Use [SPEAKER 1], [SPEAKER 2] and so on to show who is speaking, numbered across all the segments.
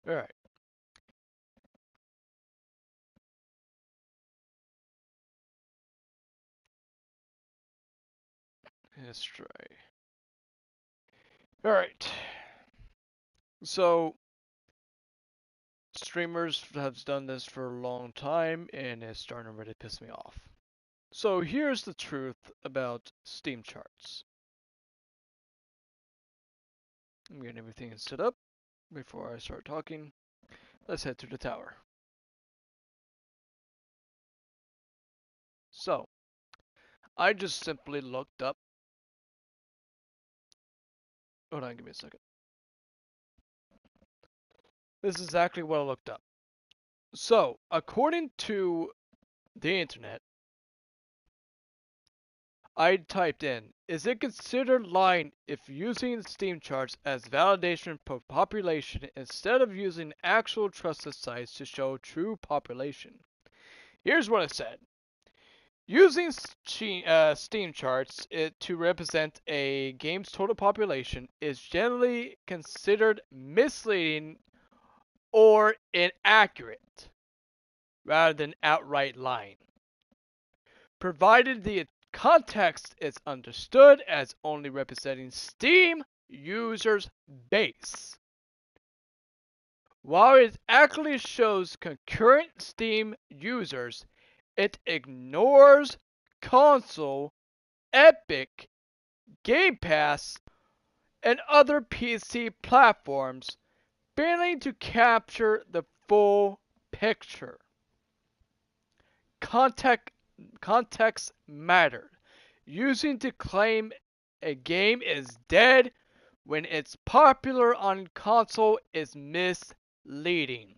[SPEAKER 1] Alright. Let's try. Alright. So, streamers have done this for a long time, and it's starting to really piss me off. So, here's the truth about Steam charts. I'm getting everything set up before I start talking. Let's head to the tower. So, I just simply looked up. Hold on, give me a second. This is exactly what I looked up. So, according to the internet, I typed in, is it considered lying if using Steam charts as validation for population instead of using actual trusted sites to show true population? Here's what it said. Using Steam charts to represent a game's total population is generally considered misleading or inaccurate rather than outright lying, provided the context is understood as only representing Steam users' base. While it accurately shows concurrent Steam users, it ignores console, Epic, Game Pass, and other PC platforms, failing to capture the full picture. Context mattered. Using to claim a game is dead when it's popular on console is misleading.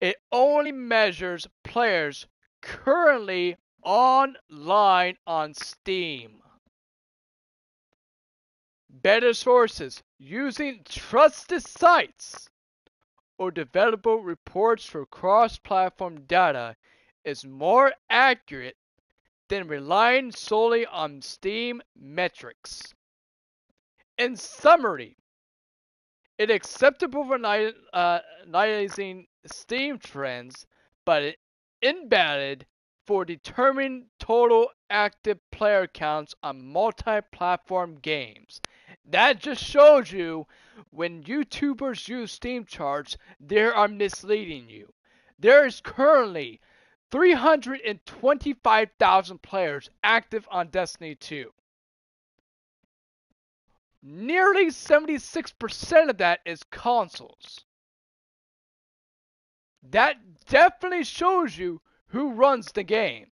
[SPEAKER 1] It only measures players currently online on Steam. Better sources using trusted sites or developer reports for cross-platform data is more accurate than relying solely on Steam metrics. In summary, it is acceptable for analyzing Steam trends, but invalid for determining total active player counts on multi-platform games. That just shows you when YouTubers use Steam charts, they are misleading you. There is currently 325,000 players active on Destiny 2. Nearly 76% of that is consoles. That definitely shows you who runs the game.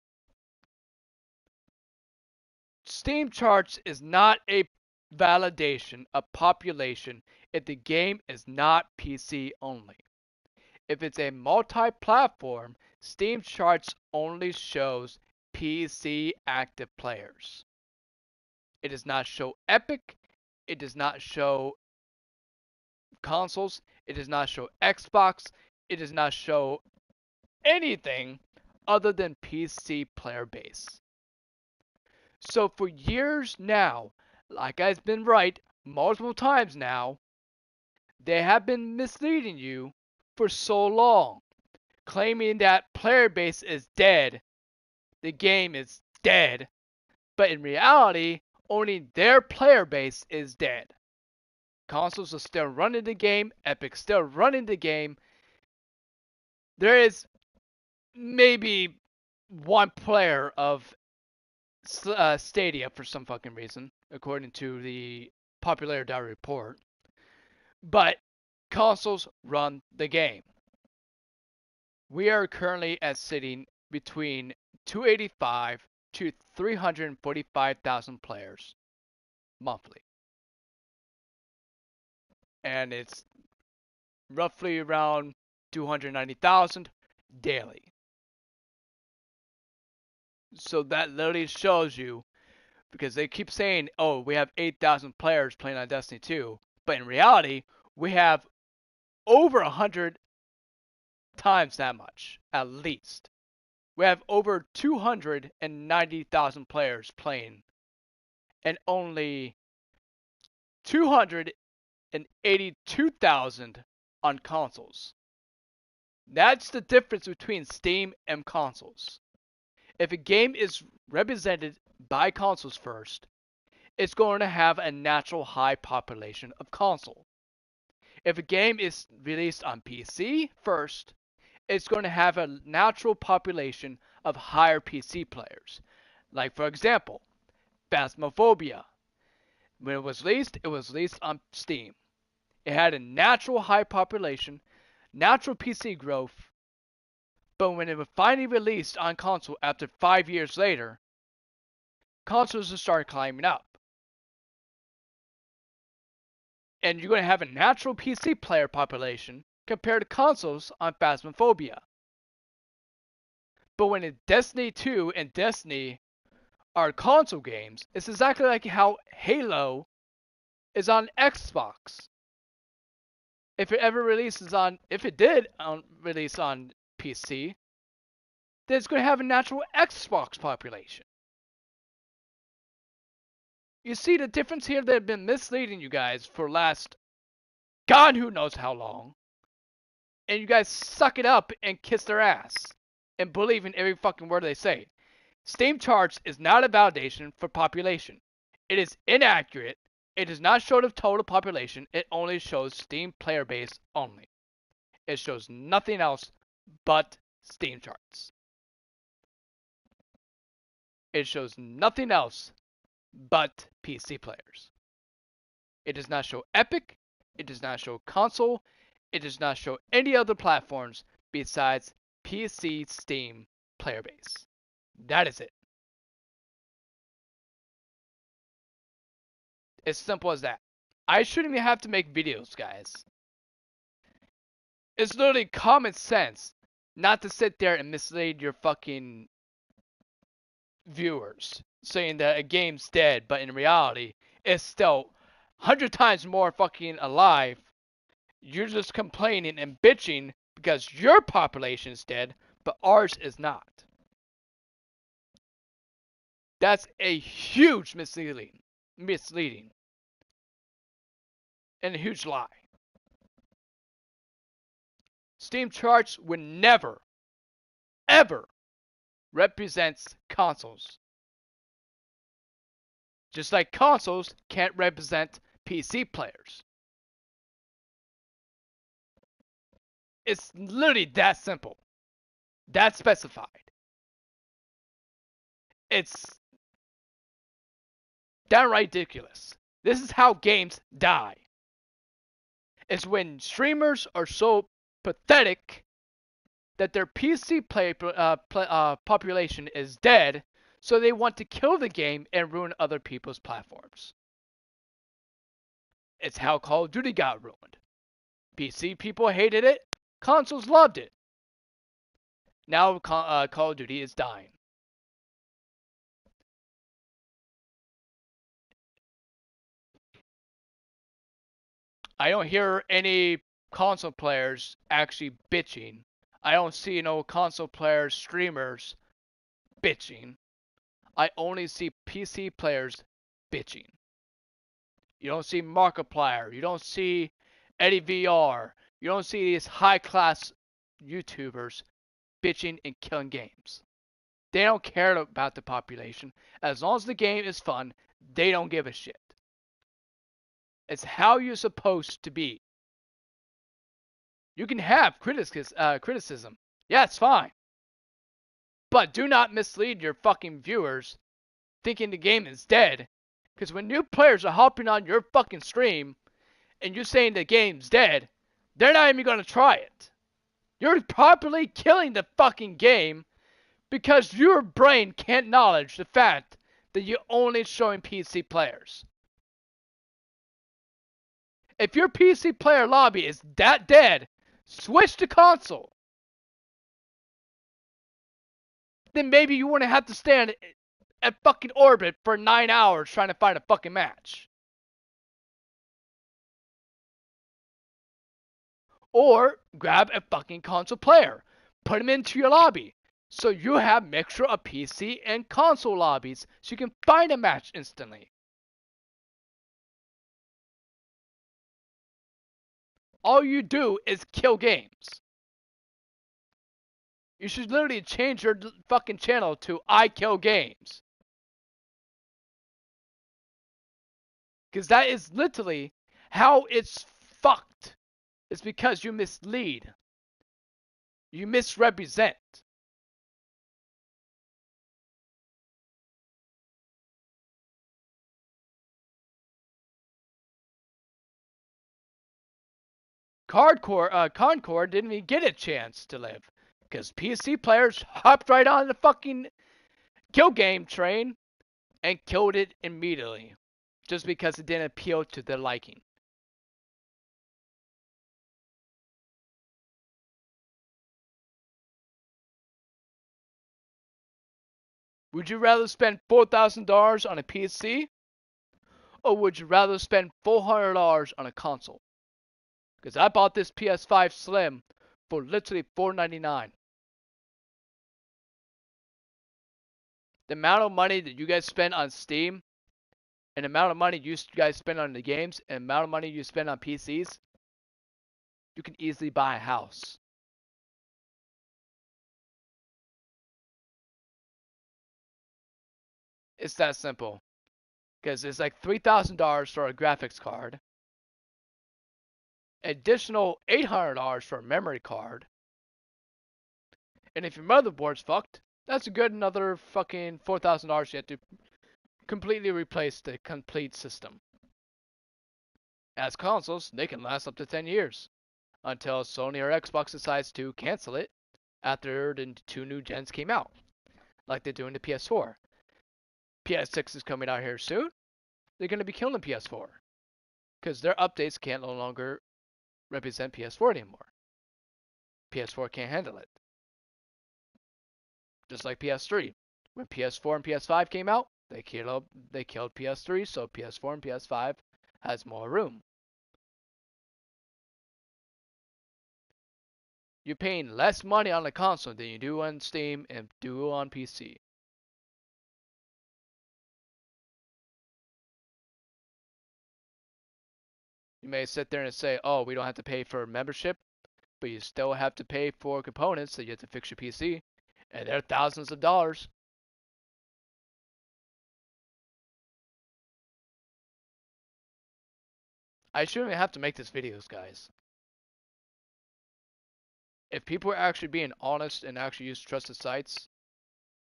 [SPEAKER 1] Steam charts is not a validation of population if the game is not PC only. If it's a multi-platform, Steam charts only shows PC active players. It does not show Epic. It does not show consoles. It does not show Xbox. It does not show anything other than PC player base. So for years now, like I've been right multiple times now, they have been misleading you for so long, claiming that player base is dead, the game is dead, but in reality, only their player base is dead. Consoles are still running the game, Epic's still running the game. There is maybe one player of Stadia for some fucking reason, according to the popularity report. But consoles run the game. We are currently at sitting between 285 to 345,000 players monthly. And it's roughly around 290,000 daily. So that literally shows you, because they keep saying, oh, we have 8,000 players playing on Destiny 2, but in reality, we have over 100 times that much, at least. We have over 290,000 players playing, and only 200 and 82,000 on consoles. That's the difference between Steam and consoles. If a game is represented by consoles first, it's going to have a natural high population of console. If a game is released on PC first, it's going to have a natural population of higher PC players. Like, for example, Phasmophobia. When it was released on Steam. It had a natural high population, natural PC growth, but when it was finally released on console after 5 years later, consoles have started climbing up. And you're going to have a natural PC player population compared to consoles on Phasmophobia. But when Destiny 2 and Destiny are console games, it's exactly like how Halo is on Xbox. If it ever releases on, if it did release on PC, then it's going to have a natural Xbox population. You see the difference here? They've been misleading you guys for last God who knows how long. And you guys suck it up and kiss their ass and believe in every fucking word they say. Steam charts is not a validation for population. It is inaccurate. It does not show the total population. It only shows Steam player base only. It shows nothing else but Steam charts. It shows nothing else but PC players. It does not show Epic. It does not show console. It does not show any other platforms besides PC Steam player base. That is it. As simple as that. I shouldn't even have to make videos, guys. It's literally common sense not to sit there and mislead your fucking viewers saying that a game's dead, but in reality, it's still 100 times more fucking alive. You're just complaining and bitching because your population is dead, but ours is not. That's a huge misleading. And a huge lie. Steam charts would never, ever represent consoles. Just like consoles can't represent PC players. It's literally that simple. That specified. It's downright ridiculous. This is how games die. It's when streamers are so pathetic that their PC population is dead, so they want to kill the game and ruin other people's platforms. It's how Call of Duty got ruined. PC people hated it, consoles loved it. Now Call of Duty is dying. I don't hear any console players actually bitching. I don't see no console players, streamers bitching. I only see PC players bitching. You don't see Markiplier. You don't see Eddie VR. You don't see these high-class YouTubers bitching and killing games. They don't care about the population. As long as the game is fun, they don't give a shit. It's how you're supposed to be. You can have criticism. Yeah, it's fine. But do not mislead your fucking viewers thinking the game is dead. Because when new players are hopping on your fucking stream and you're saying the game's dead, they're not even going to try it. You're probably killing the fucking game because your brain can't acknowledge the fact that you're only showing PC players. If your PC player lobby is that dead, switch to console. Then maybe you wouldn't have to stand at fucking orbit for 9 hours trying to find a fucking match. Or grab a fucking console player, put him into your lobby, so you have mixture of PC and console lobbies so you can find a match instantly. all you do is kill games. You should literally change your fucking channel to I Kill Games. Because that is literally how it's fucked. It's because you mislead. You misrepresent. Concord didn't even get a chance to live. Because PC players hopped right on the fucking kill game train and killed it immediately. Just because it didn't appeal to their liking. Would you rather spend $4,000 on a PC? Or would you rather spend $400 on a console? Because I bought this PS5 Slim for literally $499. The amount of money that you guys spend on Steam, and the amount of money you guys spend on the games, and the amount of money you spend on PCs, you can easily buy a house. It's that simple. Because it's like $3,000 for a graphics card, additional $800 for a memory card, and if your motherboard's fucked, that's a good another fucking $4,000 you have to completely replace the complete system. As consoles, they can last up to 10 years, until Sony or Xbox decides to cancel it after the 2 new gens came out, like they're doing the PS4. PS6 is coming out here soon. They're going to be killing the PS4, because their updates can't no longer represent PS4 anymore. PS4 can't handle it. Just like PS3. When PS4 and PS5 came out, they killed PS3, so PS4 and PS5 has more room. You're paying less money on the console than you do on Steam and do on PC. You may sit there and say, oh, we don't have to pay for membership, but you still have to pay for components that you have to fix your PC, and they're thousands of dollars. I shouldn't have to make this videos, guys. If people were actually being honest and actually use trusted sites,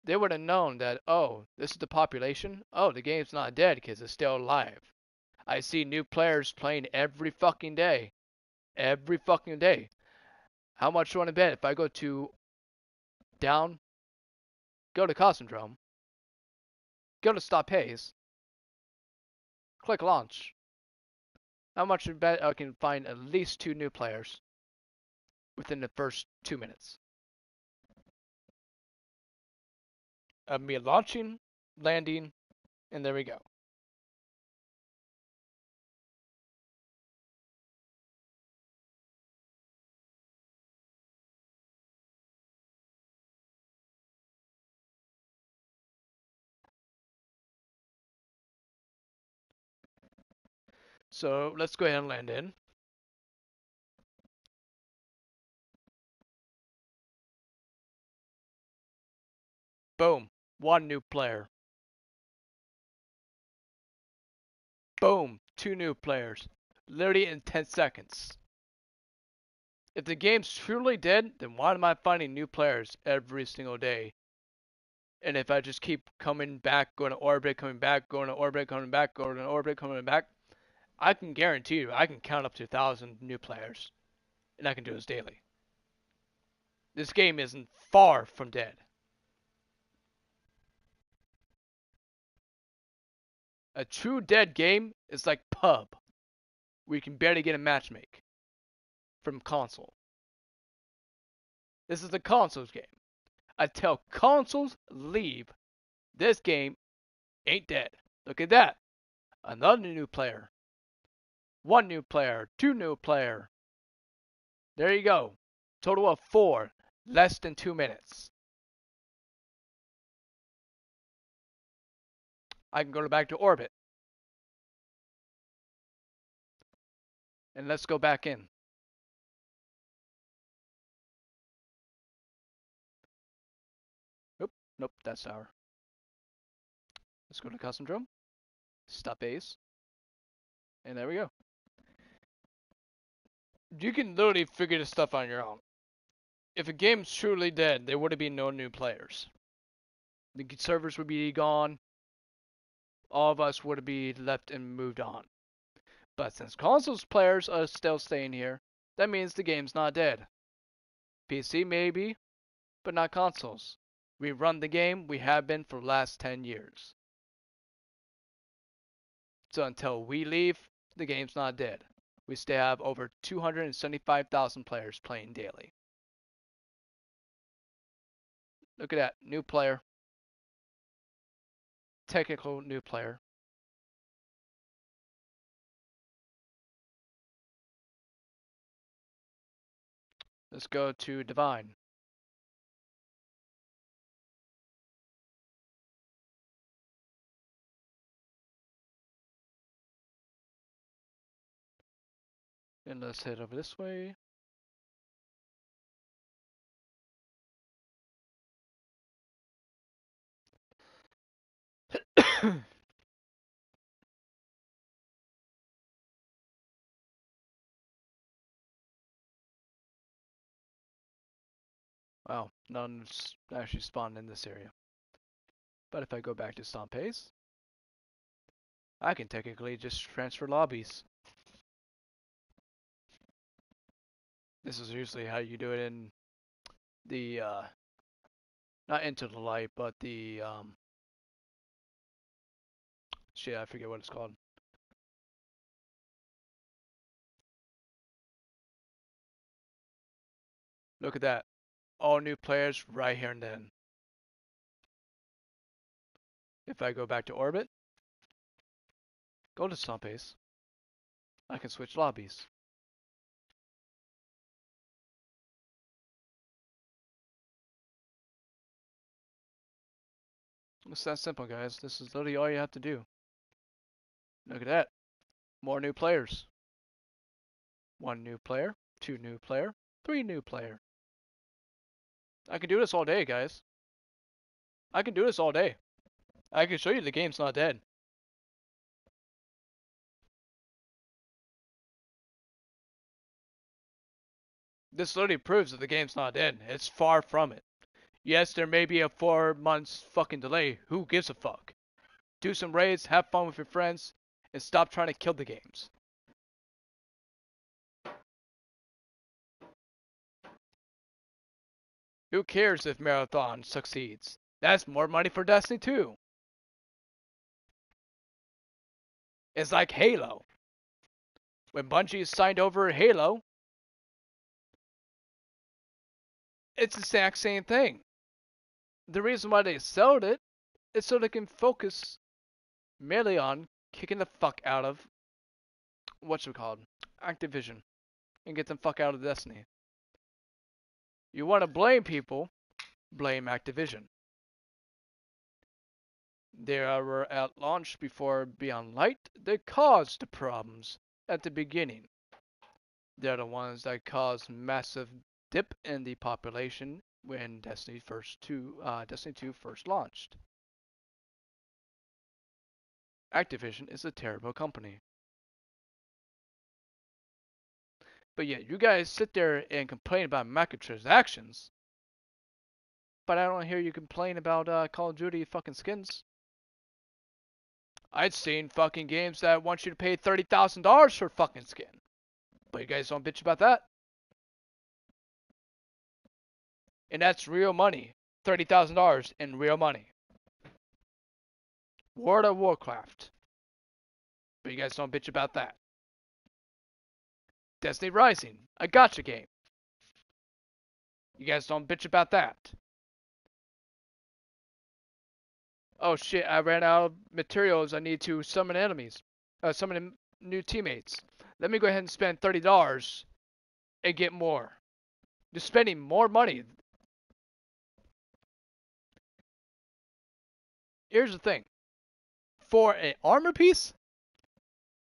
[SPEAKER 1] they would have known that, oh, this is the population. Oh, the game's not dead because it's still alive. I see new players playing every fucking day. Every fucking day. How much do you want to bet if I go to down, go to Cosmodrome, go to Stop Haze, click launch? How much do you bet I can find at least 2 new players within the first 2 minutes? Of me launching, landing, and there we go. So let's go ahead and land in. Boom. 1 new player. Boom. 2 new players. Literally in 10 seconds. If the game's truly dead, then why am I finding new players every single day? And if I just keep coming back, going to orbit, coming back, going to orbit, coming back, going to orbit, coming back, I can guarantee you I can count up to 1,000 new players. And I can do this daily. This game isn't far from dead. A true dead game is like pub, where you can barely get a matchmake from console. This is a consoles game. Until consoles leave, this game ain't dead. Look at that. Another new player. 1 new player. 2 new player. There you go. Total of 4. Less than 2 minutes. I can go back to orbit. And let's go back in. Nope, that's our. Let's go to custom drone. Stop base. And there we go. You can literally figure this stuff on your own. If a game's truly dead, there would have been no new players. The servers would be gone. All of us would be left and moved on. But since consoles players are still staying here, that means the game's not dead. PC maybe, but not consoles. We run the game, we have been for the last 10 years. So until we leave, the game's not dead. We still have over 275,000 players playing daily. Look at that, new player. Technical new player. Let's go to Divine. And let's head over this way. Wow, none's actually spawned in this area. But if I go back to Stomp Pace, I can technically just transfer lobbies. This is usually how you do it in the, not Into the Light, but the, shit, I forget what it's called. Look at that. All new players right here and then. If I go back to Orbit, go to Stomp Pace, I can switch lobbies. It's that simple, guys. This is literally all you have to do. Look at that. More new players. 1 new player, 2 new player, 3 new player. I can do this all day, guys. I can do this all day. I can show you the game's not dead. This literally proves that the game's not dead. It's far from it. Yes, there may be a 4 months fucking delay. Who gives a fuck? Do some raids, have fun with your friends, and stop trying to kill the games. Who cares if Marathon succeeds? That's more money for Destiny 2. It's like Halo. When Bungie signed over Halo, it's the exact same thing. The reason why they sold it is so they can focus merely on kicking the fuck out of what's it called, Activision, and get them fuck out of Destiny. You want to blame people, blame Activision. They were at launch before Beyond Light. They caused the problems at the beginning. They're the ones that caused massive dip in the population when Destiny 2 first launched. Activision is a terrible company. But yet, you guys sit there and complain about microtransactions, but I don't hear you complain about Call of Duty fucking skins. I'd seen fucking games that want you to pay $30,000 for fucking skin. But you guys don't bitch about that. And that's real money. $30,000 in real money. World of Warcraft. But you guys don't bitch about that. Destiny Rising, a gacha game. You guys don't bitch about that. Oh shit, I ran out of materials. I need to summon enemies. Summon new teammates. Let me go ahead and spend $30 and get more. Just spending more money. Here's the thing. For an armor piece,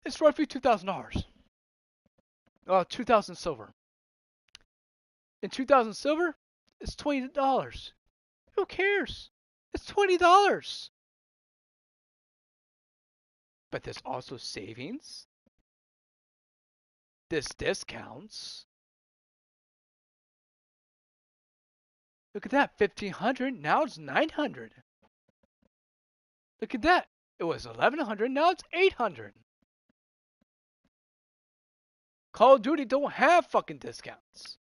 [SPEAKER 1] it's roughly $2,000. 2,000 silver. In 2,000 silver, it's $20. Who cares? It's $20. But there's also savings. There's discounts. Look at that, 1,500. Now it's 900. Look at that. It was 1,100. Now it's 800. Call of Duty don't have fucking discounts.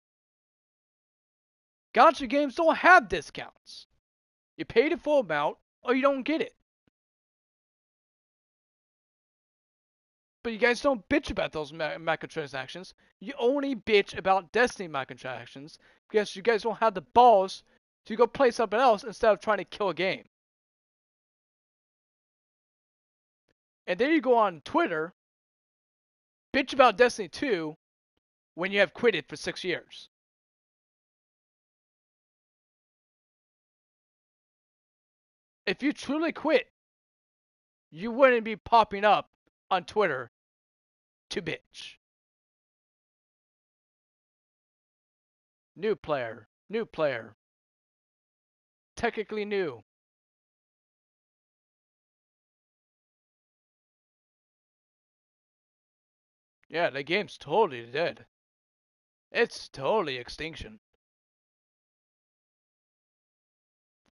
[SPEAKER 1] Gotcha games don't have discounts. You pay the full amount or you don't get it. But you guys don't bitch about those microtransactions. You only bitch about Destiny microtransactions because you guys don't have the balls to go play something else instead of trying to kill a game. And then you go on Twitter, bitch about Destiny 2 when you have quit it for 6 years. If you truly quit, you wouldn't be popping up on Twitter to bitch. New player. Technically new. Yeah, the game's totally dead. It's totally extinction.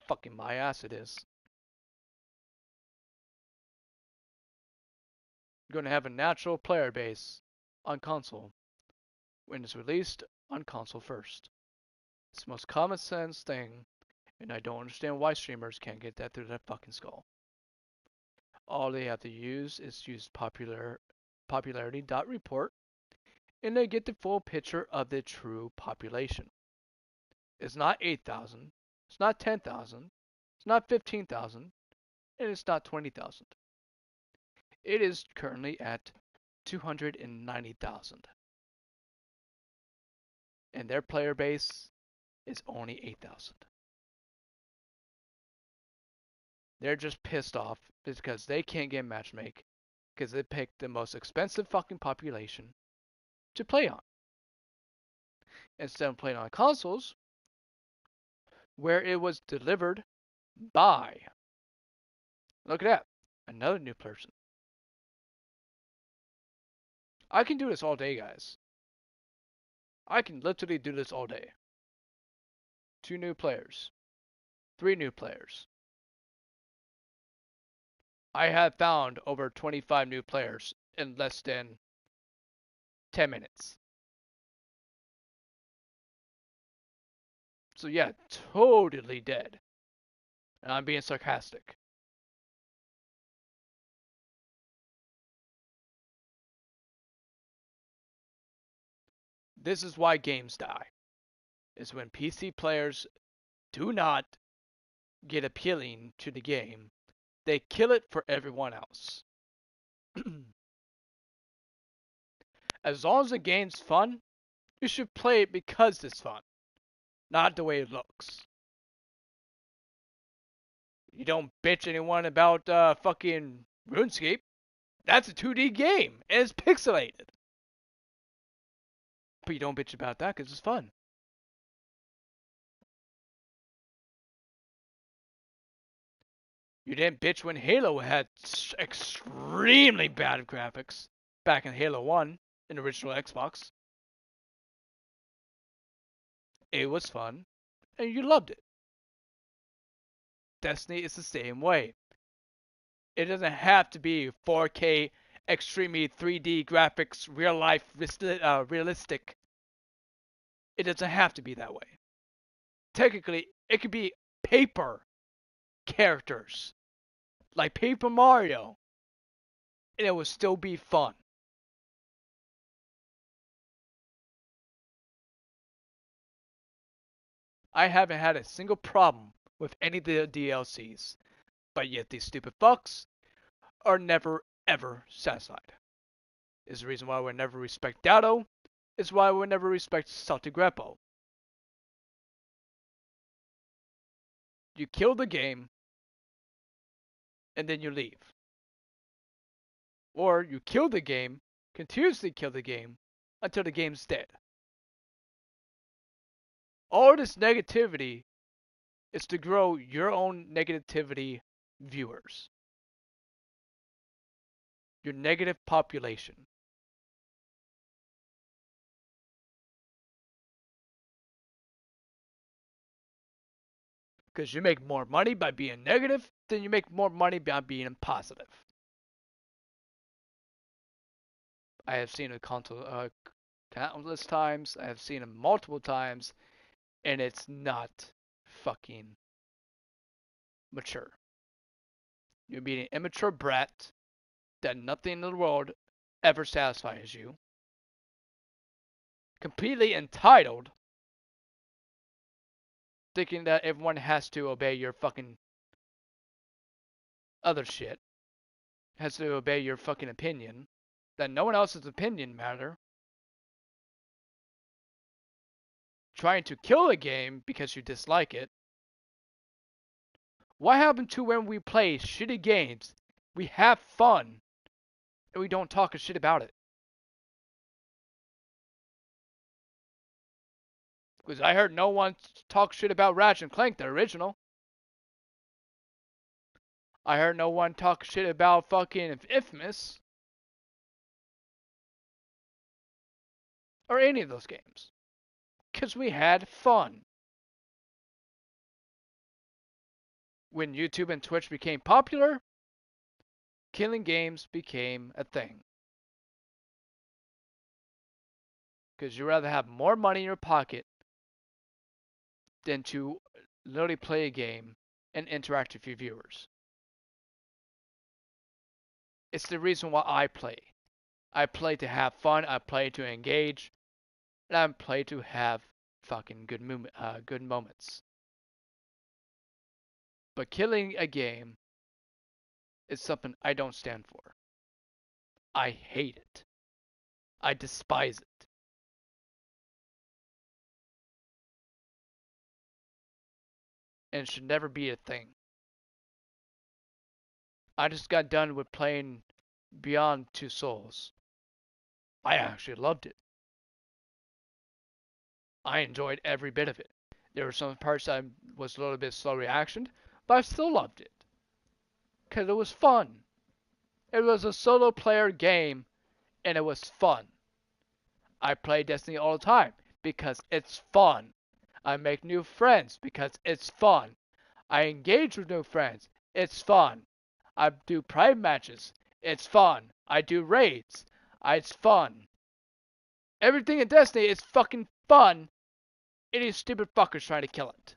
[SPEAKER 1] Fucking my ass it is. You're going to have a natural player base on console when it's released on console first. It's the most common sense thing, and I don't understand why streamers can't get that through their fucking skull. All they have to use is use popularity.report, and they get the full picture of the true population. It's not 8,000, it's not 10,000, it's not 15,000, and it's not 20,000. It is currently at 290,000. And their player base is only 8,000. They're just pissed off because they can't get matchmake because they picked the most expensive fucking population to play on. Instead of playing on consoles, where it was delivered by. Look at that. Another new person. I can do this all day, guys. I can literally do this all day. 2 new players. 3 new players. I have found over 25 new players in less than 10 minutes. So yeah, totally dead. And I'm being sarcastic. This is why games die. Is when PC players do not get appealing to the game. They kill it for everyone else. As long as the game's fun, you should play it because it's fun, not the way it looks. You don't bitch anyone about fucking RuneScape. That's a 2D game, and it's pixelated. But you don't bitch about that because it's fun. You didn't bitch when Halo had extremely bad graphics back in Halo 1 in the original Xbox. It was fun, and you loved it. Destiny is the same way. It doesn't have to be 4K, extremely 3D graphics, real life, realistic. It doesn't have to be that way. Technically, it could be paper characters, like Paper Mario, and it would still be fun. I haven't had a single problem with any of the DLCs, but yet these stupid fucks are never ever satisfied. Is the reason why we never respect Dado, is why we never respect Salty Greppo. You kill the game, and then you leave. Or you kill the game, continuously kill the game, until the game's dead. All this negativity is to grow your own negativity viewers, your negative population. Because you make more money by being negative than you make more money by being positive. I have seen it countless times. I have seen it multiple times, and it's not fucking mature. You're being an immature brat that nothing in the world ever satisfies you. Completely entitled, thinking that everyone has to obey your fucking other shit, has to obey your fucking opinion, that no one else's opinion matter. Trying to kill a game because you dislike it. What happened to when we play shitty games, we have fun, and we don't talk a shit about it? Because I heard no one talk shit about Ratchet and Clank, the original. I heard no one talk shit about fucking Infamous. Or any of those games. Because we had fun. When YouTube and Twitch became popular, killing games became a thing. Because you'd rather have more money in your pocket than to literally play a game and interact with your viewers. It's the reason why I play. I play to have fun, I play to engage, and I play to have fucking good moments. But killing a game is something I don't stand for. I hate it. I despise it. And it should never be a thing. I just got done with playing Beyond Two Souls. I actually loved it. I enjoyed every bit of it. There were some parts I was a little bit slow reaction, but I still loved it. Because it was fun. It was a solo player game, and it was fun. I play Destiny all the time because it's fun. I make new friends because it's fun. I engage with new friends. It's fun. I do private matches. It's fun. I do raids. It's fun. Everything in Destiny is fucking fun. And these stupid fuckers trying to kill it.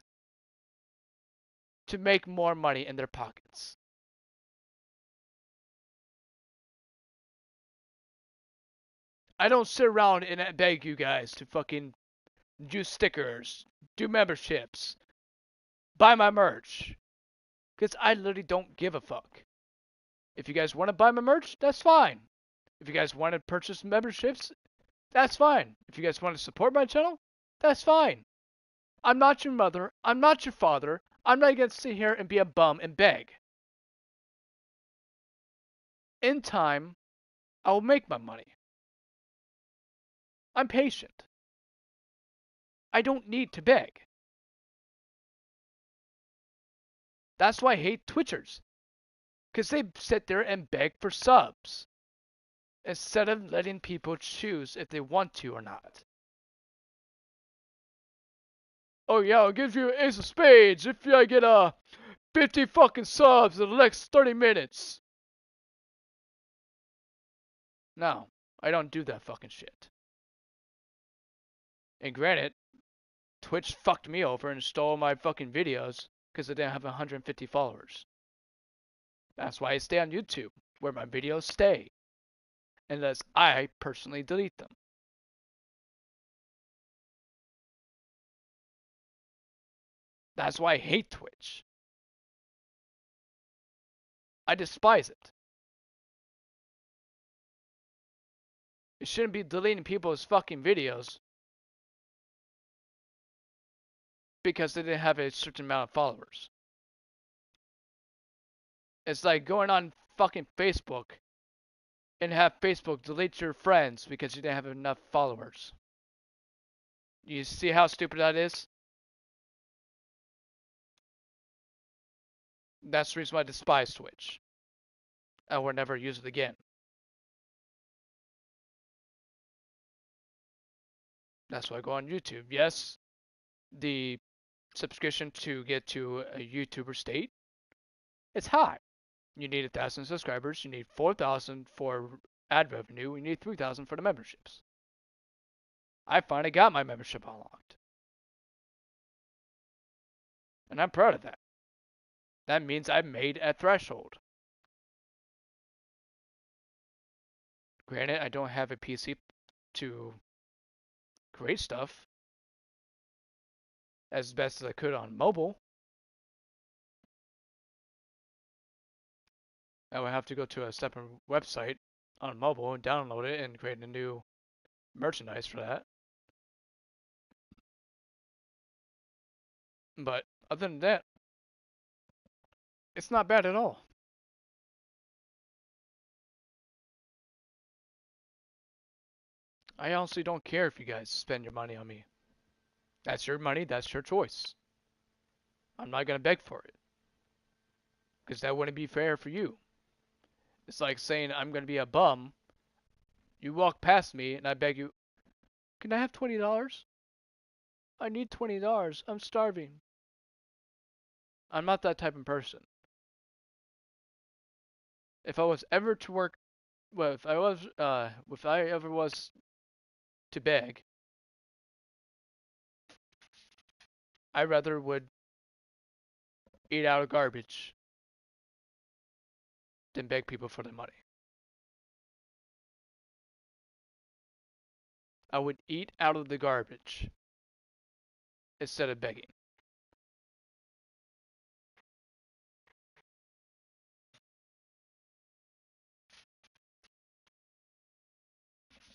[SPEAKER 1] To make more money in their pockets. I don't sit around and beg you guys to fucking do stickers, do memberships, buy my merch. Because I literally don't give a fuck. If you guys want to buy my merch, that's fine. If you guys want to purchase memberships, that's fine. If you guys want to support my channel, that's fine. I'm not your mother. I'm not your father. I'm not going to sit here and be a bum and beg. In time, I will make my money. I'm patient. I don't need to beg. That's why I hate Twitchers. Because they sit there and beg for subs. Instead of letting people choose if they want to or not. Oh yeah, I'll give you Ace of Spades if I get 50 fucking subs in the next 30 minutes. No, I don't do that fucking shit. And granted, Twitch fucked me over and stole my fucking videos because I didn't have 150 followers. That's why I stay on YouTube, where my videos stay. Unless I personally delete them. That's why I hate Twitch. I despise it. It shouldn't be deleting people's fucking videos because they didn't have a certain amount of followers. It's like going on fucking Facebook and have Facebook delete your friends because you didn't have enough followers. You see how stupid that is? That's the reason why I despise Twitch. I will never use it again. That's why I go on YouTube. Yes, the subscription to get to a YouTuber state, it's high. You need 1,000 subscribers. You need 4,000 for ad revenue. You need 3,000 for the memberships. I finally got my membership unlocked. And I'm proud of that. That means I made a threshold. Granted, I don't have a PC to create stuff as best as I could on mobile. I would have to go to a separate website on mobile and download it and create a new merchandise for that. But other than that, it's not bad at all. I honestly don't care if you guys spend your money on me. That's your money, that's your choice. I'm not going to beg for it. Because that wouldn't be fair for you. It's like saying I'm going to be a bum. You walk past me and I beg you, can I have $20? I need $20. I'm starving. I'm not that type of person. If I was ever to work, well, if I ever was to beg, I rather would eat out of garbage than beg people for their money. I would eat out of the garbage instead of begging.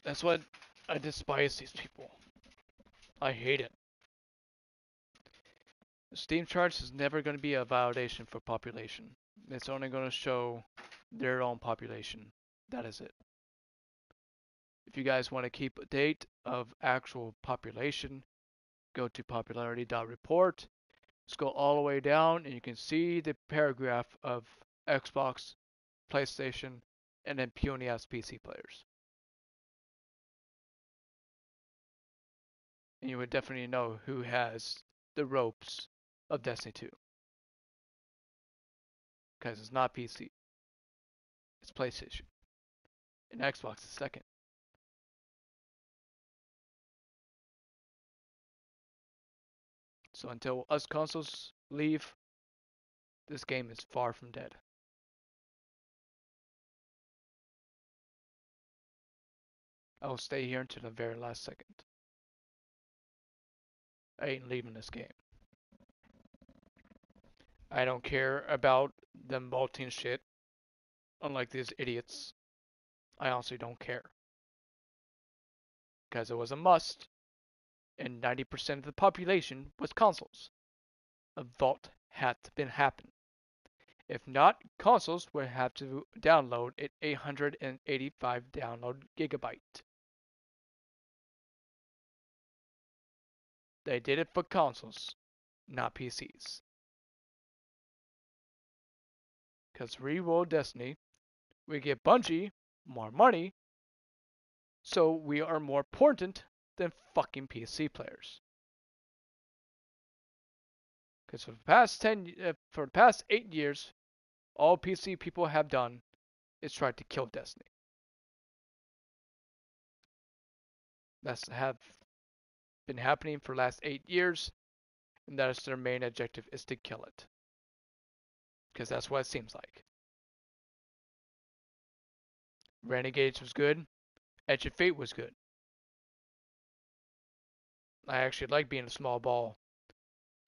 [SPEAKER 1] That's what I despise these people. I hate it. Steam charts is never going to be a validation for population. It's only going to show their own population. That is it. If you guys want to keep a date of actual population, go to popularity.report. Scroll all the way down and you can see the paragraph of Xbox, PlayStation, and then puny ass PC players. And you would definitely know who has the ropes of Destiny 2. Because it's not PC, it's PlayStation. And Xbox is second. So until us consoles leave, this game is far from dead. I will stay here until the very last second. I ain't leaving this game. I don't care about them vaulting shit, unlike these idiots. I honestly don't care. Because it was a must, and 90% of the population was consoles. A vault had to happen. If not, consoles would have to download at 885 download gigabyte. They did it for consoles, not PCs. Because Reroll Destiny, we give Bungie more money, so we are more important than fucking PC players. Because for the past 8 years, all PC people have done is tried to kill Destiny. That's have been happening for the last 8 years, and that is their main objective is to kill it. Because that's what it seems like. Renegades was good. Edge of Fate was good. I actually like being a small ball.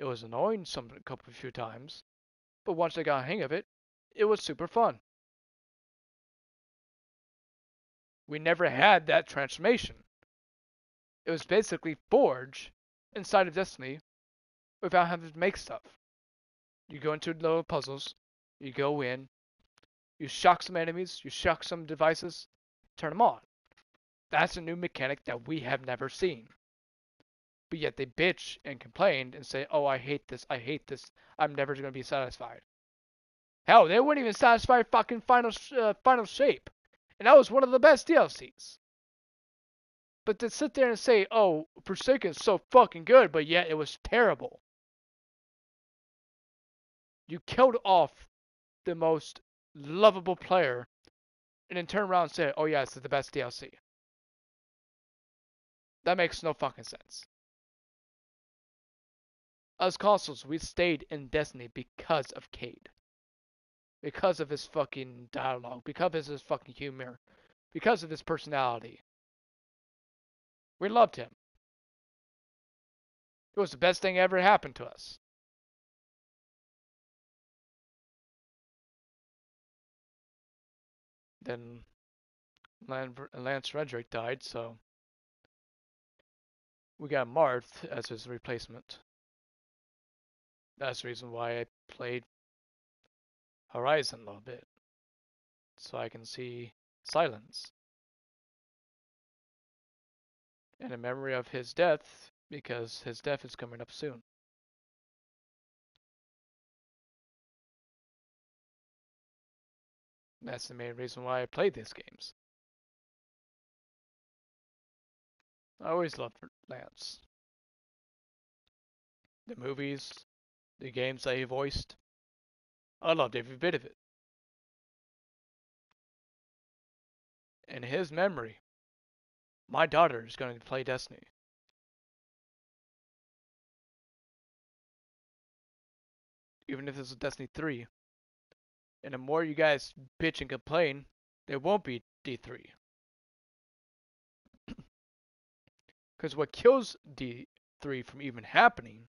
[SPEAKER 1] It was annoying a few times, but once I got a hang of it, it was super fun. We never had that transformation. It was basically Forge inside of Destiny without having to make stuff. You go into little puzzles, you go in, you shock some enemies, you shock some devices, turn them on. That's a new mechanic that we have never seen. But yet they bitch and complain and say, oh, I hate this, I'm never going to be satisfied. Hell, they wouldn't even satisfy fucking final shape, and that was one of the best DLCs. But to sit there and say, "Oh, Forsaken is so fucking good," but yet it was terrible. You killed off the most lovable player, and then turn around and say, "Oh yeah, it's the best DLC." That makes no fucking sense. As consoles, we stayed in Destiny because of Cayde. Because of his fucking dialogue. Because of his fucking humor. Because of his personality. We loved him. It was the best thing ever happened to us. Then Lance Redrick died, so we got Marth as his replacement. That's the reason why I played Horizon a little bit. So I can see Silence. And in memory of his death, because his death is coming up soon. That's the main reason why I played these games. I always loved Lance. The movies, the games that he voiced. I loved every bit of it. In his memory, my daughter is going to play Destiny. Even if it's Destiny 3. And the more you guys bitch and complain, there won't be D3. Because what kills D3 from even happening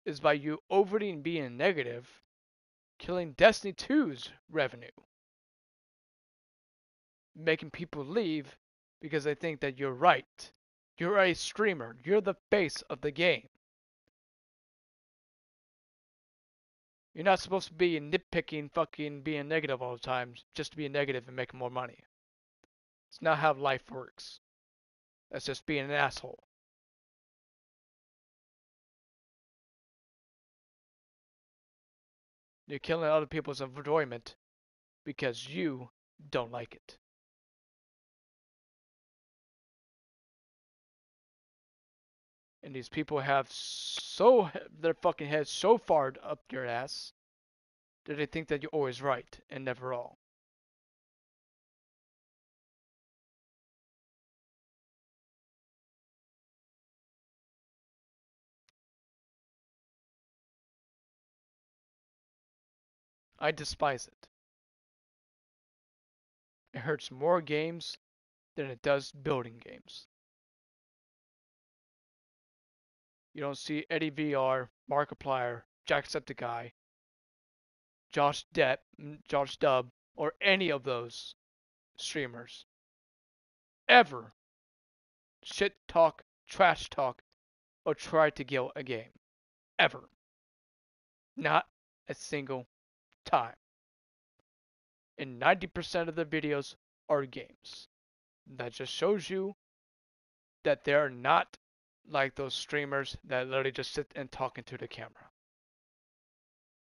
[SPEAKER 1] is by you overly being negative, killing Destiny 2's revenue. Making people leave because they think that you're right. You're a streamer. You're the face of the game. You're not supposed to be nitpicking, fucking being negative all the time just to be negative and make more money. It's not how life works. That's just being an asshole. You're killing other people's enjoyment because you don't like it. And these people have their fucking heads so far up your ass that they think that you're always right and never wrong. I despise it. It hurts more games than it does building games. You don't see Eddie VR, Markiplier, Jacksepticeye, Josh Depp, Josh Dub, or any of those streamers ever shit talk, trash talk, or try to kill a game. Ever. Not a single time. And 90% of the videos are games. That just shows you that they're not like those streamers that literally just sit and talk into the camera.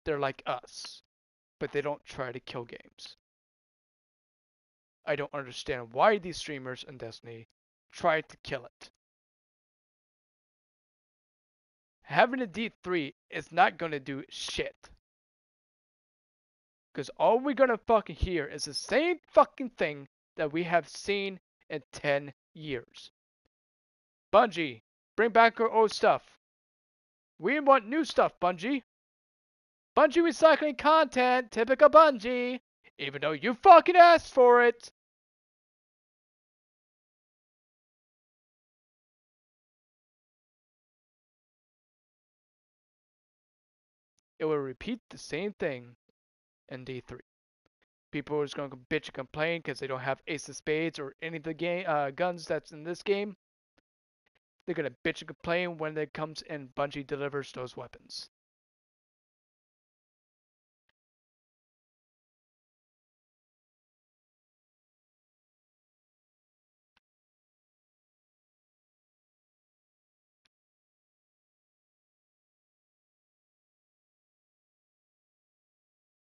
[SPEAKER 1] They're like us, but they don't try to kill games. I don't understand why these streamers in Destiny try to kill it. Having a D3 is not going to do shit. Because all we're going to fucking hear is the same fucking thing that we have seen in 10 years. Bungie, bring back our old stuff. We want new stuff, Bungie. Bungie recycling content, typical Bungie. Even though you fucking asked for it. It will repeat the same thing in D3. People are just going to bitch and complain because they don't have Ace of Spades or any of the guns that's in this game. They're going to bitch and complain when it comes and Bungie delivers those weapons.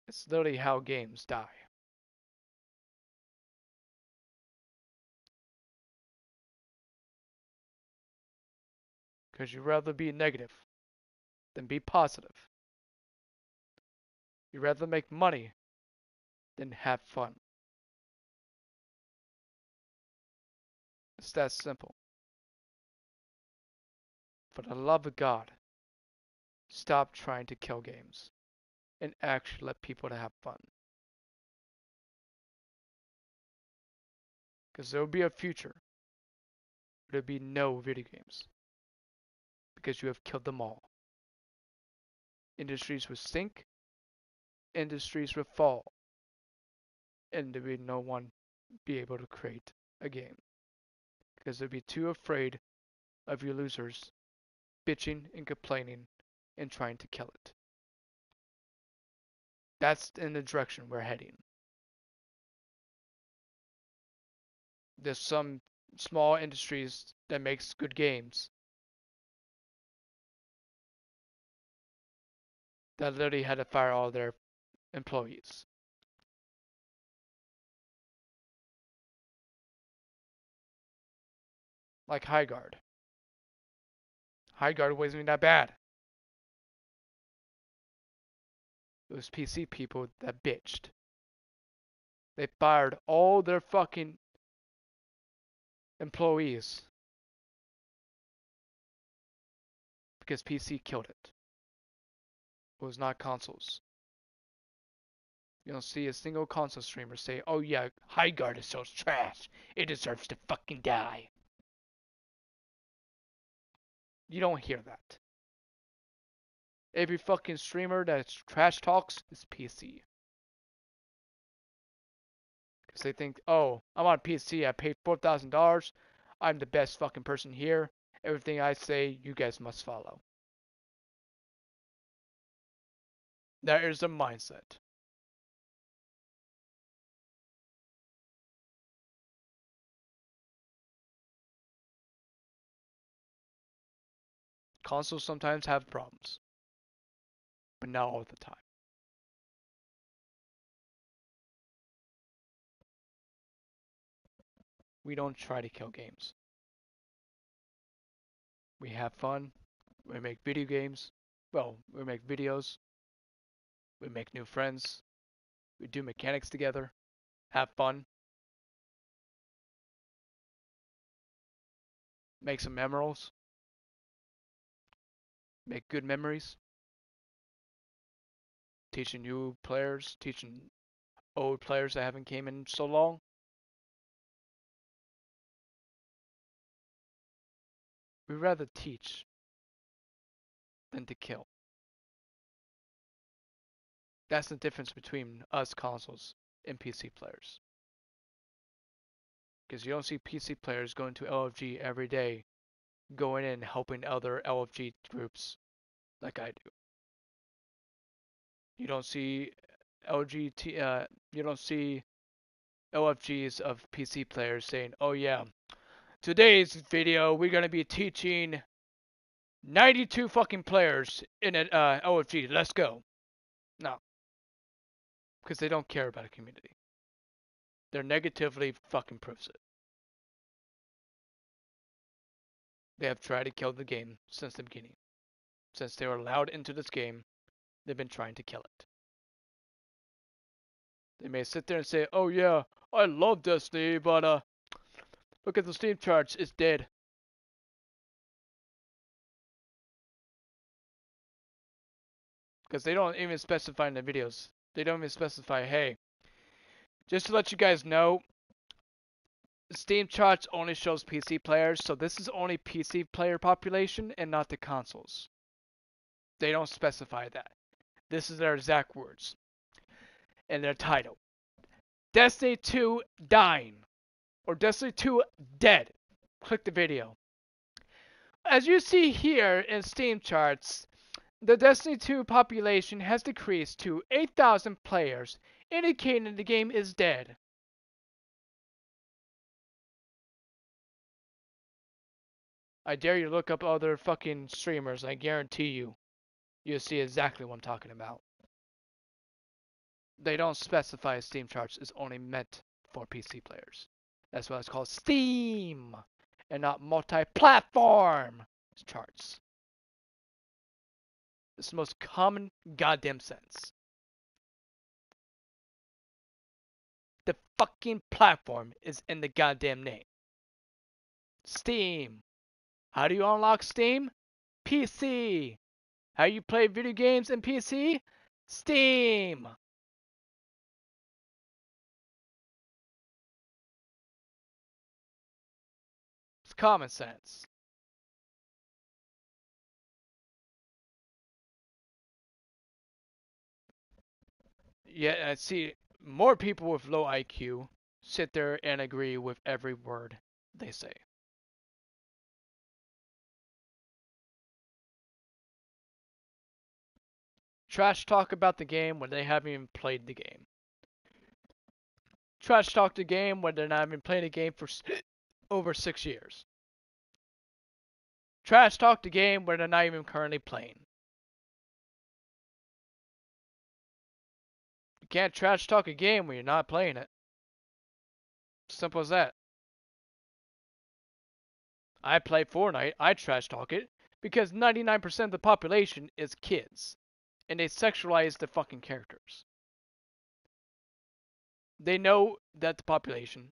[SPEAKER 1] It's literally how games die. Because you'd rather be negative than be positive. You'd rather make money than have fun. It's that simple. For the love of God, stop trying to kill games and actually let people to have fun. Because there will be a future where there'll be no video games. Because you have killed them all. Industries will sink, industries will fall, and there will be no one be able to create a game. Because they'll be too afraid of you losers bitching and complaining and trying to kill it. That's in the direction we're heading. There's some small industries that makes good games that literally had to fire all their employees. Like Highguard. Highguard wasn't even that bad. It was PC people that bitched. They fired all their fucking employees because PC killed it. It was not consoles. You don't see a single console streamer say, "Oh yeah, Highguard is so trash. It deserves to fucking die." You don't hear that. Every fucking streamer that trash talks is PC. Because they think, "Oh, I'm on PC. I paid $4,000. I'm the best fucking person here. Everything I say, you guys must follow." That is the mindset. Consoles sometimes have problems, but not all the time. We don't try to kill games. We have fun. We make video games. Well, we make videos. We make new friends. We do mechanics together. Have fun. Make some memories. Make good memories. Teaching new players. Teaching old players that haven't came in so long. We rather teach than to kill. That's the difference between us consoles and PC players. Because you don't see PC players going to LFG every day, going in and helping other LFG groups like I do. You don't see LGT. You don't see LFGs of PC players saying, "Oh yeah, today's video we're gonna be teaching 92 fucking players in an LFG. Let's go." No, because they don't care about a community. They're negatively fucking proves it. They have tried to kill the game since the beginning. Since they were allowed into this game, they've been trying to kill it. They may sit there and say, "Oh yeah, I love Destiny, but look at the Steam charts, it's dead." Because they don't even specify in the videos. They don't even specify, "Hey, just to let you guys know, Steam charts only shows PC players, so this is only PC player population and not the consoles." They don't specify that. This is their exact words in their title. Destiny 2 dying, or Destiny 2 dead. Click the video. As you see here in Steam charts, the Destiny 2 population has decreased to 8,000 players, indicating the game is dead. I dare you to look up other fucking streamers, I guarantee you'll see exactly what I'm talking about. They don't specify Steam charts is only meant for PC players. That's why it's called Steam and not multi-platform charts. It's the most common goddamn sense. The fucking platform is in the goddamn name. Steam. How do you unlock Steam? PC. How you play video games in PC? Steam. It's common sense. Yeah, I see more people with low IQ sit there and agree with every word they say. Trash talk about the game when they haven't even played the game. Trash talk the game when they're not even playing the game for over 6 years. Trash talk the game when they're not even currently playing. You can't trash talk a game when you're not playing it. Simple as that. I play Fortnite, I trash talk it because 99% of the population is kids. And they sexualize the fucking characters. They know that the population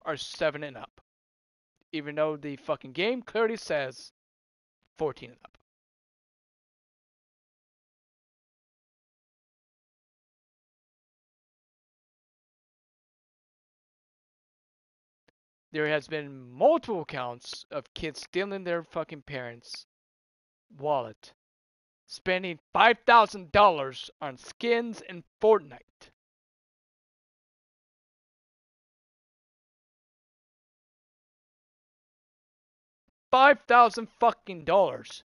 [SPEAKER 1] are 7 and up. Even though the fucking game clearly says 14 and up. There has been multiple accounts of kids stealing their fucking parents' wallet, spending $5,000 on skins in Fortnite. $5,000 fucking dollars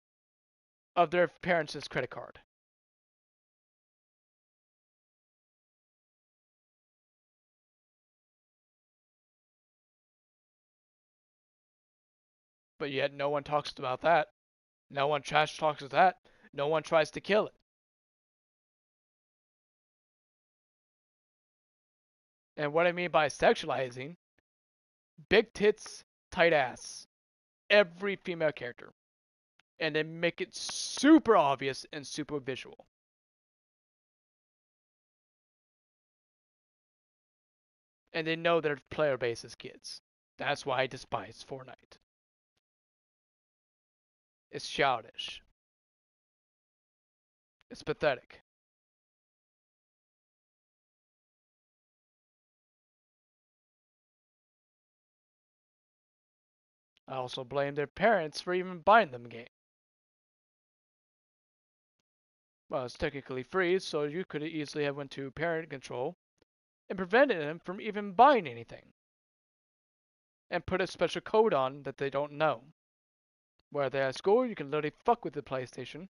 [SPEAKER 1] of their parents' credit card. But yet no one talks about that. No one trash talks about that. No one tries to kill it. And what I mean by sexualizing, big tits, tight ass. Every female character. And they make it super obvious and super visual. And they know their player base is kids. That's why I despise Fortnite. It's childish. It's pathetic. I also blame their parents for even buying them a game. Well, it's technically free, so you could easily have went to parent control and prevented them from even buying anything. And put a special code on that they don't know. Where they're at school, you can literally fuck with the PlayStation,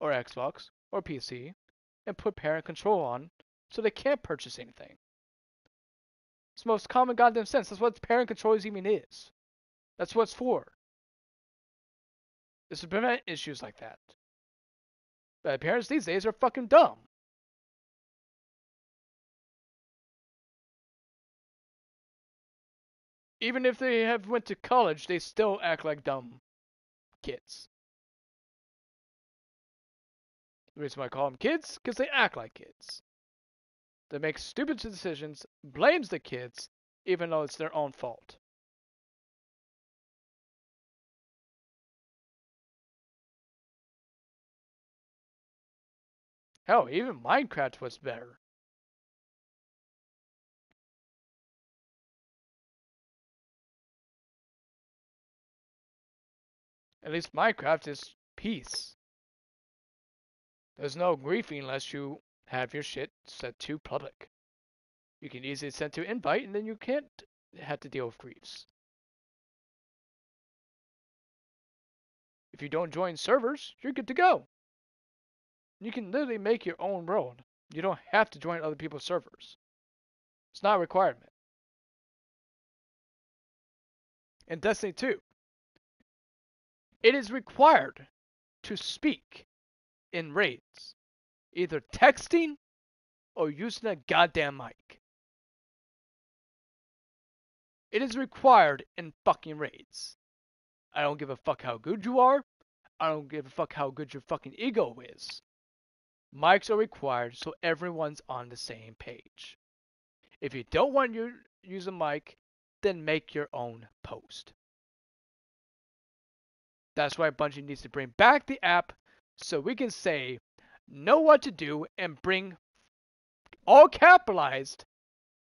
[SPEAKER 1] or Xbox, or PC, and put parent control on so they can't purchase anything. It's the most common goddamn sense. That's what parent control even is. That's what it's for. It's to prevent issues like that. But parents these days are fucking dumb. Even if they have went to college, they still act like dumb kids. The reason why I call them kids, because they act like kids. They make stupid decisions, blames the kids, even though it's their own fault. Hell, even Minecraft was better. At least Minecraft is peace. There's no griefing unless you have your shit set to public. You can easily send to invite, and then you can't have to deal with griefs. If you don't join servers, you're good to go. You can literally make your own world. You don't have to join other people's servers. It's not a requirement. In Destiny 2, it is required to speak in raids, either texting or using a goddamn mic. It is required in fucking raids. I don't give a fuck how good you are. I don't give a fuck how good your fucking ego is. Mics are required so everyone's on the same page. If you don't want to use a mic, then make your own post. That's why Bungie needs to bring back the app so we can say, know what to do, and bring all capitalized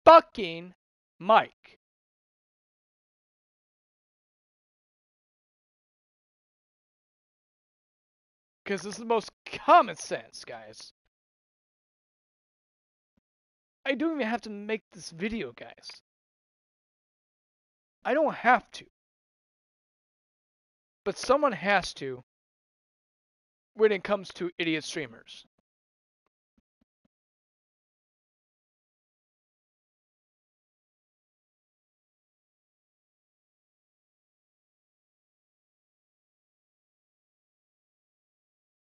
[SPEAKER 1] fucking mic. Because this is the most common sense, guys. I don't even have to make this video, guys. I don't have to. But someone has to when it comes to idiot streamers.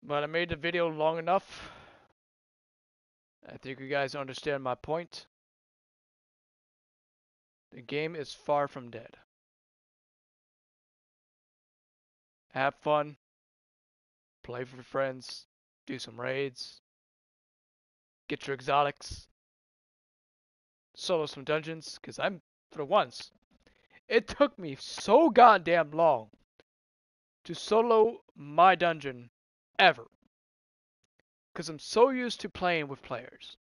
[SPEAKER 1] But I made the video long enough. I think you guys understand my point. The game is far from dead. Have fun. Play with your friends. Do some raids. Get your exotics. Solo some dungeons. Because for once, it took me so goddamn long to solo my dungeon ever. Because I'm so used to playing with players.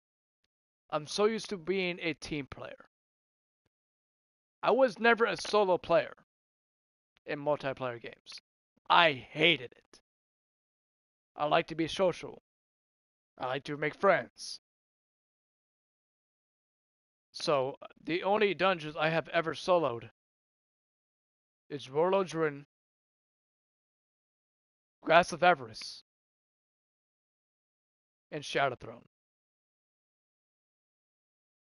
[SPEAKER 1] I'm so used to being a team player. I was never a solo player in multiplayer games. I hated it. I like to be social. I like to make friends. So, the only dungeons I have ever soloed is Warlord's Ruin, Grass of Avarice, and Shadow Throne.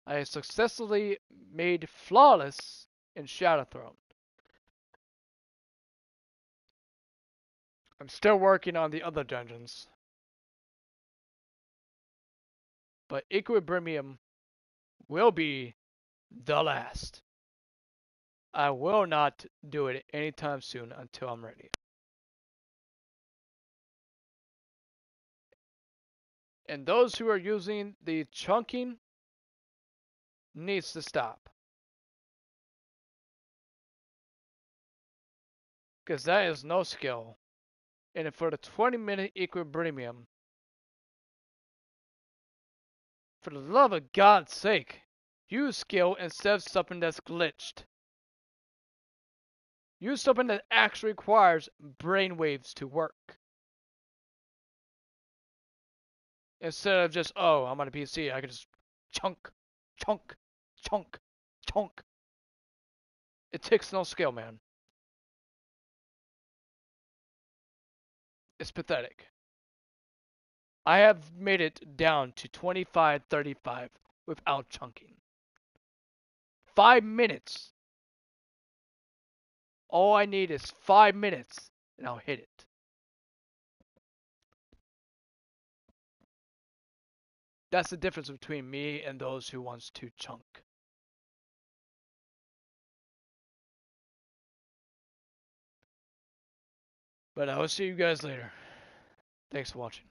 [SPEAKER 1] I successfully made flawless in Shadow Throne. I'm still working on the other dungeons. But Equilibrium will be the last. I will not do it anytime soon until I'm ready. And those who are using the chunking needs to stop. Because that is no skill. And for the 20-minute Equilibrium, for the love of God's sake, use skill instead of something that's glitched. Use something that actually requires brainwaves to work. Instead of just, oh, I'm on a PC, I can just chunk, chunk, chunk, chunk. It takes no skill, man. It's pathetic. I have made it down to 25-35 without chunking. 5 minutes. All I need is 5 minutes and I'll hit it. That's the difference between me and those who wants to chunk. But I will see you guys later. Thanks for watching.